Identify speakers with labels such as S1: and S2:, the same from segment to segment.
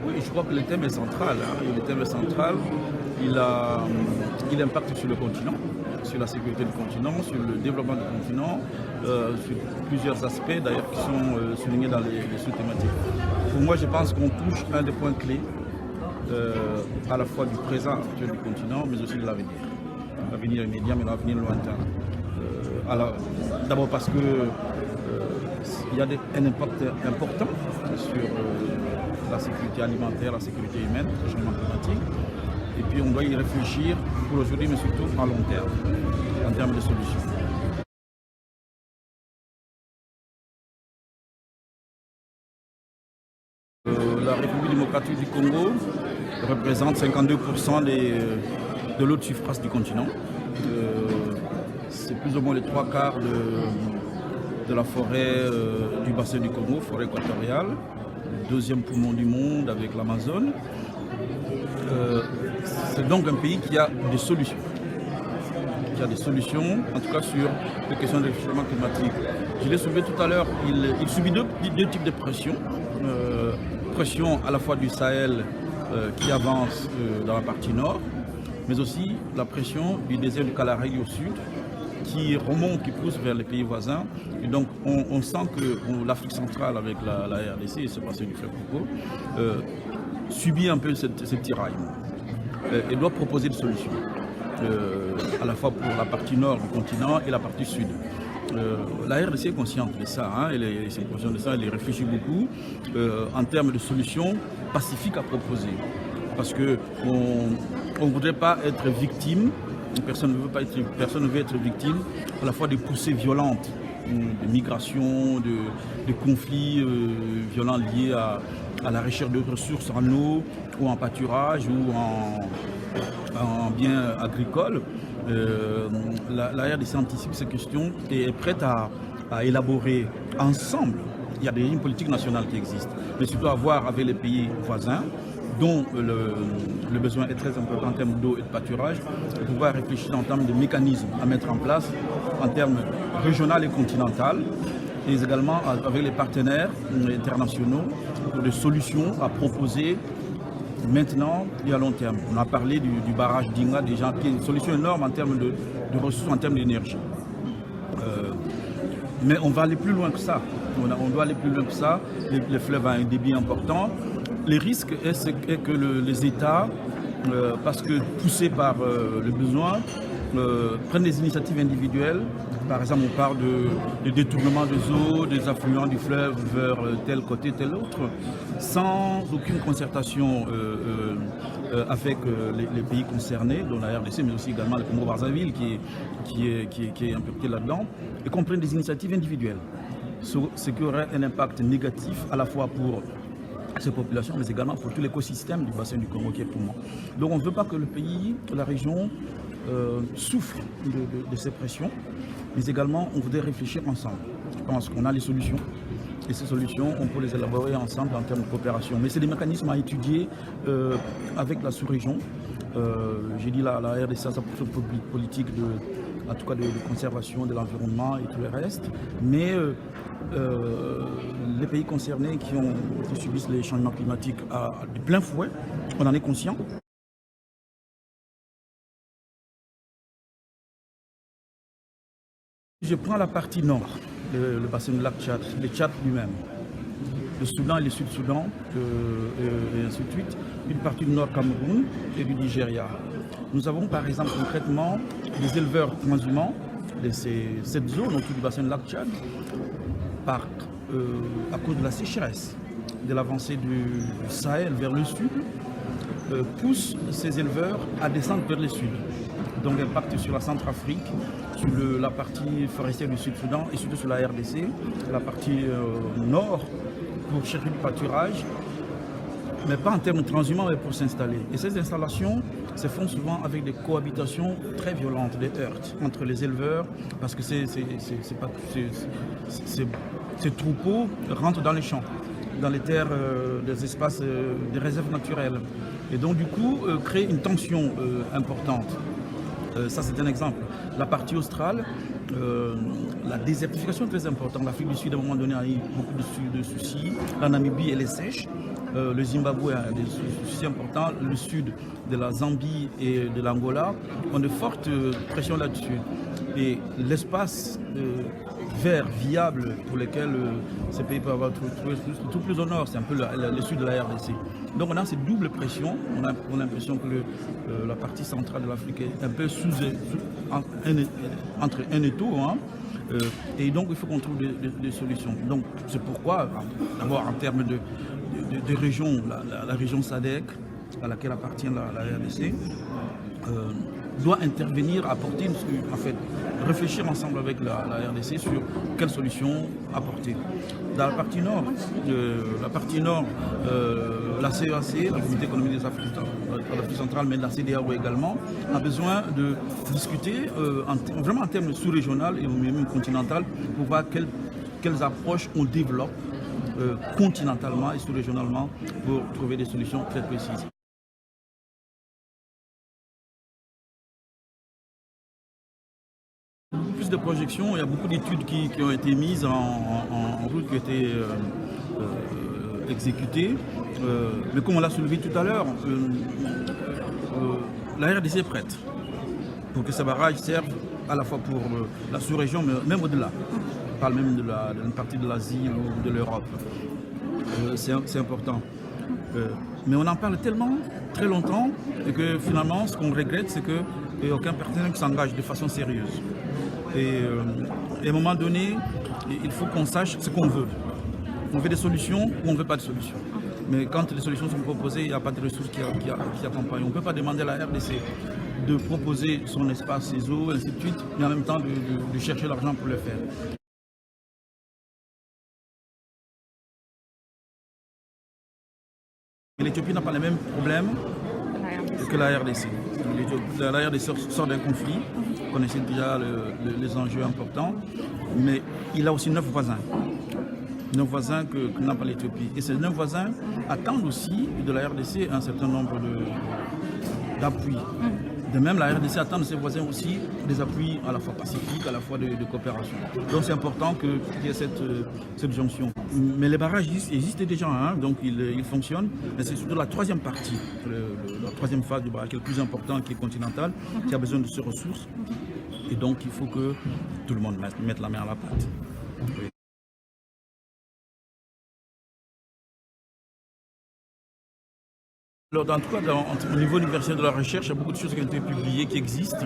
S1: Oui, je crois que le thème est central. Le thème est central. Il impacte sur le continent, sur la sécurité du continent, sur le développement du continent, sur plusieurs aspects d'ailleurs qui sont soulignés dans les sous-thématiques. Pour moi, je pense qu'on touche un des points clés à la fois du présent actuel du continent, mais aussi de l'avenir. L'avenir immédiat, mais l'avenir lointain. D'abord parce que il y a un impact important sur la sécurité alimentaire, la sécurité humaine, le changement climatique. Et puis on doit y réfléchir pour aujourd'hui, mais surtout à long terme, en termes de solutions. La République démocratique du Congo représente 52% de l'eau de surface du continent. C'est plus ou moins les 3/4 de la forêt du bassin du Congo, forêt équatoriale, deuxième poumon du monde avec l'Amazone. C'est donc un pays qui a des solutions. Qui a des solutions, en tout cas sur les questions de réchauffement climatique. Je l'ai soulevé tout à l'heure, il subit deux types de pression. Pression à la fois du Sahel qui avance dans la partie nord, mais aussi la pression du désert du Kalahari au sud, qui remonte, qui pousse vers les pays voisins. Et donc on sent que l'Afrique centrale avec la RDC et ce passé du fleuve Congo subit un peu ces tiraillements et doit proposer des solutions, à la fois pour la partie nord du continent et la partie sud. La RDC est consciente de ça, elle est consciente de ça, elle y réfléchit beaucoup en termes de solutions pacifiques à proposer. Parce qu'on ne voudrait pas être victime, personne ne veut être victime à la fois des poussées violentes, de migration, de conflits violents liés à la recherche de ressources en eau ou en pâturage ou en biens agricoles. La RDC anticipe ces questions et est prête à élaborer ensemble. Il y a des lignes politiques nationales qui existent, mais surtout à voir avec les pays voisins dont le besoin est très important en termes d'eau et de pâturage, de pouvoir réfléchir en termes de mécanismes à mettre en place en termes régional et continental, et également avec les partenaires internationaux pour des solutions à proposer maintenant et à long terme. On a parlé du barrage d'Inga déjà, qui est une solution énorme en termes de ressources, en termes d'énergie. Mais on va aller plus loin que ça. On doit aller plus loin que ça. Les fleuves ont un débit important. Les risques est que les États, parce que poussés par le besoin, prennent des initiatives individuelles. Par exemple, on parle de détournement des eaux, des affluents du fleuve vers tel côté, tel autre, sans aucune concertation avec les pays concernés, dont la RDC, mais aussi également le Congo-Brazzaville qui est impliqué là-dedans, et qu'on prenne des initiatives individuelles. Ce qui aurait un impact négatif à la fois pour ces populations, mais également pour tout l'écosystème du bassin du Congo qui est pour moi. Donc on ne veut pas que le pays, que la région souffre de ces pressions, mais également on voudrait réfléchir ensemble. Je pense qu'on a les solutions, et ces solutions, on peut les élaborer ensemble en termes de coopération. Mais c'est des mécanismes à étudier avec la sous-région. J'ai dit la RDC, sa politique en tout cas de conservation de l'environnement et tout le reste. Mais les pays concernés qui subissent les changements climatiques de plein fouet, on en est conscient. Je prends la partie nord, le bassin du lac Tchad, le Tchad lui-même, le Soudan et le Sud-Soudan, et ainsi de suite, une partie du nord Cameroun et du Nigeria. Nous avons par exemple concrètement des éleveurs transhumants de cette zone autour du bassin du lac Tchad, à cause de la sécheresse, de l'avancée du Sahel vers le sud, poussent ces éleveurs à descendre vers le sud. Donc impact sur la Centrafrique, sur la partie forestière du Sud-Soudan et surtout sur la RDC, la partie nord pour chercher du pâturage, mais pas en termes transhumants, mais pour s'installer. Et ces installations se font souvent avec des cohabitations très violentes, des heurts entre les éleveurs, parce que ces troupeaux rentrent dans les champs, dans les terres, des espaces, des réserves naturelles. Et donc du coup, créent une tension importante. Ça c'est un exemple. La partie australe, la désertification est très importante. L'Afrique du Sud à un moment donné a eu beaucoup de soucis. La Namibie elle est sèche. le Zimbabwe a des soucis importants, le sud de la Zambie et de l'Angola ont de fortes pressions là-dessus. Et l'espace vert, viable, pour lesquels ces pays peuvent avoir tout plus au nord, c'est un peu le sud de la RDC. Donc on a cette double pression, on a l'impression que la partie centrale de l'Afrique est un peu entre un étau, hein, et donc il faut qu'on trouve des solutions. Donc c'est pourquoi, d'abord en termes de région, la région SADC, à laquelle appartient la RDC, doit intervenir, apporter, en fait, réfléchir ensemble avec la RDC sur quelles solutions apporter. Dans la partie nord, la CEAC, la Communauté économique des Afriques centrale, mais la CEDEAO également, a besoin de discuter vraiment en termes sous-régional et même continental pour voir quelles approches on développe continentalement et sous-régionalement pour trouver des solutions très précises. Plus de projections, il y a beaucoup d'études qui ont été mises en route, qui ont été exécutées. Mais comme on l'a soulevé tout à l'heure, la RDC est prête pour que ces barrages servent à la fois pour la sous-région, mais même au-delà. On parle même d'une partie de l'Asie ou de l'Europe. C'est important. Mais on en parle tellement, très longtemps, et que finalement, ce qu'on regrette, c'est qu'il n'y a aucun partenaire qui s'engage de façon sérieuse. Et à un moment donné, il faut qu'on sache ce qu'on veut. On veut des solutions ou on ne veut pas de solutions. Mais quand les solutions sont proposées, il n'y a pas de ressources qui accompagnent. On ne peut pas demander à la RDC de proposer son espace, ses eaux, ainsi de suite, mais en même temps de chercher l'argent pour le faire. L'Éthiopie n'a pas les mêmes problèmes que la RDC. La RDC sort d'un conflit, vous connaissez déjà les enjeux importants, mais il a aussi 9 voisins. 9 voisins que n'a pas l'Éthiopie. Et ces 9 voisins attendent aussi de la RDC un certain nombre d'appuis. De même, la RDC attend de ses voisins aussi des appuis à la fois pacifiques, à la fois de coopération. Donc c'est important qu'il y ait cette jonction. Mais les barrages existent déjà, hein, donc ils fonctionnent. Mais c'est surtout la troisième partie, la troisième phase du barrage qui est le plus important, qui est continentale, qui a besoin de ces ressources. Et donc il faut que tout le monde mette la main à la pâte. Oui. Alors, en tout cas, au niveau universitaire de la recherche, il y a beaucoup de choses qui ont été publiées, qui existent,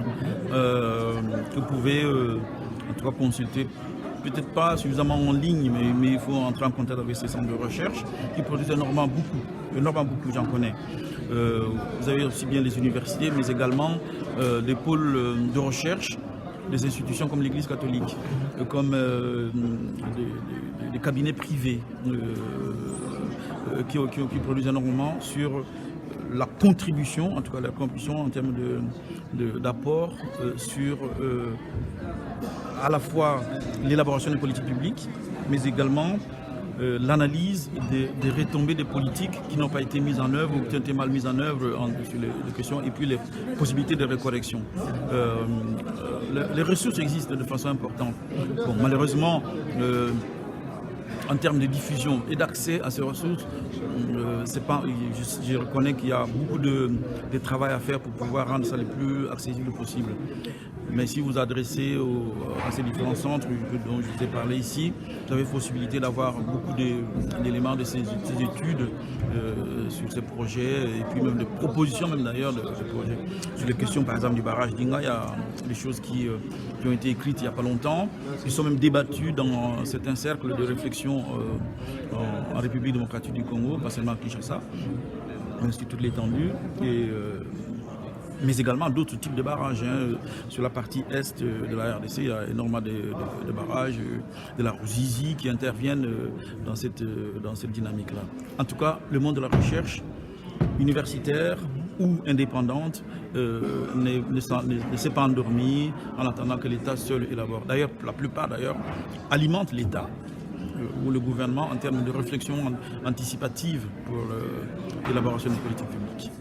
S1: que vous pouvez en tout cas consulter. Peut-être pas suffisamment en ligne, mais il faut entrer en contact avec ces centres de recherche qui produisent énormément beaucoup, j'en connais. Vous avez aussi bien les universités, mais également des pôles de recherche, des institutions comme l'Église catholique, comme des cabinets privés qui produisent énormément sur la contribution, en tout cas la contribution en termes d'apport sur à la fois l'élaboration des politiques publiques, mais également l'analyse des retombées des politiques qui n'ont pas été mises en œuvre ou qui ont été mal mises en œuvre sur les questions, et puis les possibilités de recorrection. Les ressources existent de façon importante. Bon, malheureusement, en termes de diffusion et d'accès à ces ressources, je reconnais qu'il y a beaucoup de travail à faire pour pouvoir rendre ça le plus accessible possible. Mais si vous adressez à ces différents centres dont je vous ai parlé ici, vous avez possibilité d'avoir beaucoup d'éléments de ces études sur ces projets, et puis même des propositions même d'ailleurs de ces projets. Sur les questions par exemple du barrage d'Inga, il y a des choses qui ont été écrites il n'y a pas longtemps, qui sont même débattues dans certains cercles de réflexion en République démocratique du Congo, pas seulement à Kinshasa, mais sur toute l'étendue. Mais également d'autres types de barrages. Hein. Sur la partie est de la RDC, il y a énormément de barrages, de la Ruzizi qui interviennent dans cette dynamique-là. En tout cas, le monde de la recherche universitaire ou indépendante ne s'est pas endormi en attendant que l'État seul élabore. D'ailleurs, la plupart alimentent l'État ou le gouvernement en termes de réflexion anticipative pour l'élaboration des politiques publiques.